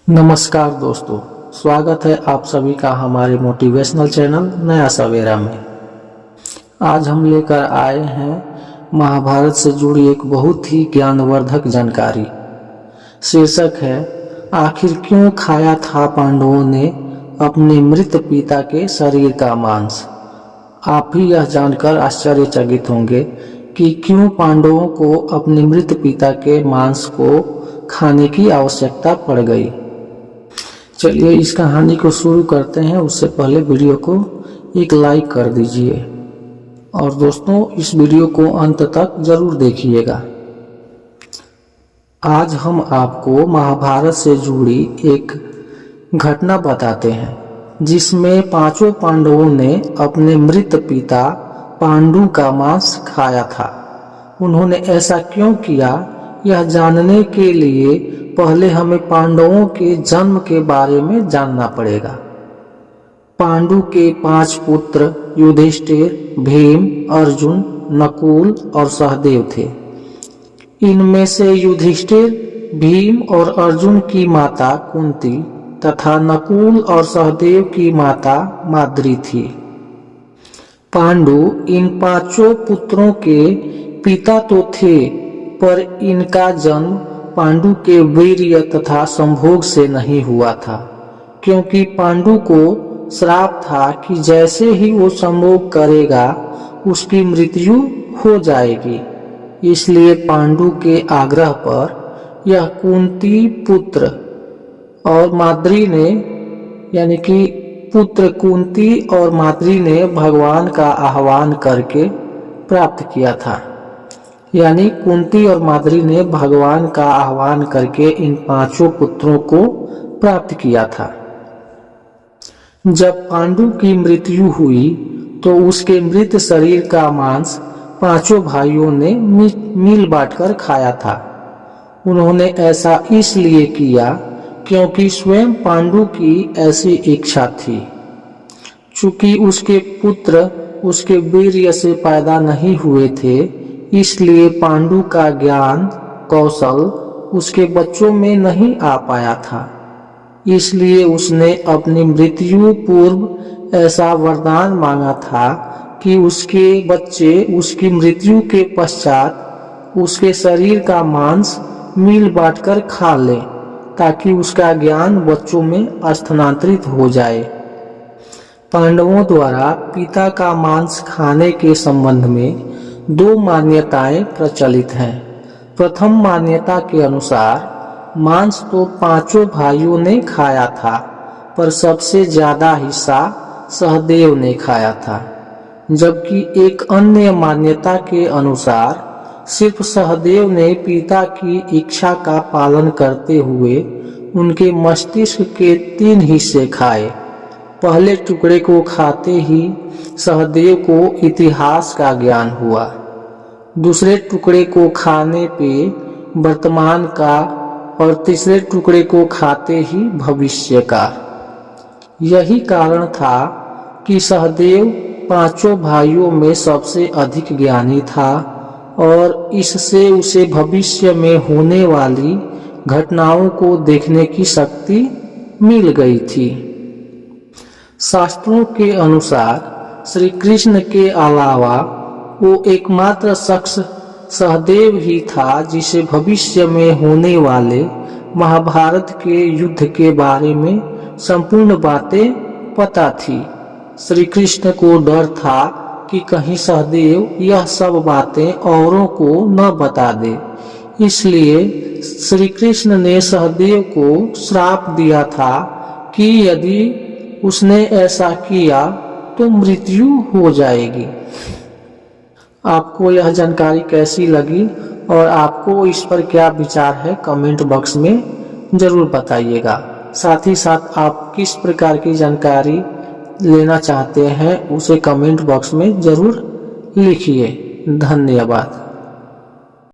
नमस्कार दोस्तों, स्वागत है आप सभी का हमारे मोटिवेशनल चैनल नया सवेरा में। आज हम लेकर आए हैं महाभारत से जुड़ी एक बहुत ही ज्ञानवर्धक जानकारी। शीर्षक है, आखिर क्यों खाया था पांडवों ने अपने मृत पिता के शरीर का मांस। आप भी यह जानकर आश्चर्यचकित होंगे कि क्यों पांडवों को अपने मृत पिता के मांस को खाने की आवश्यकता पड़ गई। चलिए इस कहानी को शुरू करते हैं। उससे पहले वीडियो को एक लाइक कर दीजिए और दोस्तों इस वीडियो को अंत तक जरूर देखिएगा। आज हम आपको महाभारत से जुड़ी एक घटना बताते हैं जिसमें पांचों पांडवों ने अपने मृत पिता पांडु का मांस खाया था। उन्होंने ऐसा क्यों किया, यह जानने के लिए पहले हमें पांडवों के जन्म के बारे में जानना पड़ेगा। पांडु के 5 पुत्र युधिष्ठिर, भीम, अर्जुन, नकुल और सहदेव थे। इनमें से युधिष्ठिर, भीम और अर्जुन की माता कुंती तथा नकुल और सहदेव की माता माद्री थी। पांडु इन 5 पुत्रों के पिता तो थे, पर इनका जन्म पांडु के वीर्य तथा संभोग से नहीं हुआ था, क्योंकि पांडु को श्राप था कि जैसे ही वो संभोग करेगा उसकी मृत्यु हो जाएगी। इसलिए पांडु के आग्रह पर यह कुंती पुत्र और माद्री ने यानी कि पुत्र कुंती और माद्री ने भगवान का आह्वान करके प्राप्त किया था। यानी कुंती और माद्री ने भगवान का आह्वान करके इन 5 पुत्रों को प्राप्त किया था। जब पांडु की मृत्यु हुई तो उसके मृत शरीर का मांस 5 भाइयों ने मिल बांटकर खाया था। उन्होंने ऐसा इसलिए किया क्योंकि स्वयं पांडु की ऐसी इच्छा थी। चूंकि उसके पुत्र उसके वीर्य से पैदा नहीं हुए थे, इसलिए पांडु का ज्ञान कौशल उसके बच्चों में नहीं आ पाया था। इसलिए उसने अपनी मृत्यु पूर्व ऐसा वरदान मांगा था कि उसके बच्चे उसकी मृत्यु के पश्चात उसके शरीर का मांस मिल बांटकर खा ले, ताकि उसका ज्ञान बच्चों में स्थानांतरित हो जाए। पांडवों द्वारा पिता का मांस खाने के संबंध में 2 मान्यताएं प्रचलित हैं। प्रथम मान्यता के अनुसार मांस तो 5 भाइयों ने खाया था, पर सबसे ज्यादा हिस्सा सहदेव ने खाया था। जबकि एक अन्य मान्यता के अनुसार सिर्फ सहदेव ने पिता की इच्छा का पालन करते हुए उनके मस्तिष्क के 3 हिस्से खाए। पहले टुकड़े को खाते ही सहदेव को इतिहास का ज्ञान हुआ, दूसरे टुकड़े को खाने पे वर्तमान का और तीसरे टुकड़े को खाते ही भविष्य का। यही कारण था कि सहदेव 5 भाइयों में सबसे अधिक ज्ञानी था और इससे उसे भविष्य में होने वाली घटनाओं को देखने की शक्ति मिल गई थी। शास्त्रों के अनुसार श्री कृष्ण के अलावा वो एकमात्र शख्स सहदेव ही था जिसे भविष्य में होने वाले महाभारत के युद्ध के बारे में संपूर्ण बातें पता थी। श्री कृष्ण को डर था कि कहीं सहदेव यह सब बातें औरों को न बता दे। इसलिए श्री कृष्ण ने सहदेव को श्राप दिया था कि यदि उसने ऐसा किया तो मृत्यु हो जाएगी। आपको यह जानकारी कैसी लगी और आपको इस पर क्या विचार है, कमेंट बॉक्स में जरूर बताइएगा। साथ ही साथ आप किस प्रकार की जानकारी लेना चाहते हैं उसे कमेंट बॉक्स में जरूर लिखिए। धन्यवाद।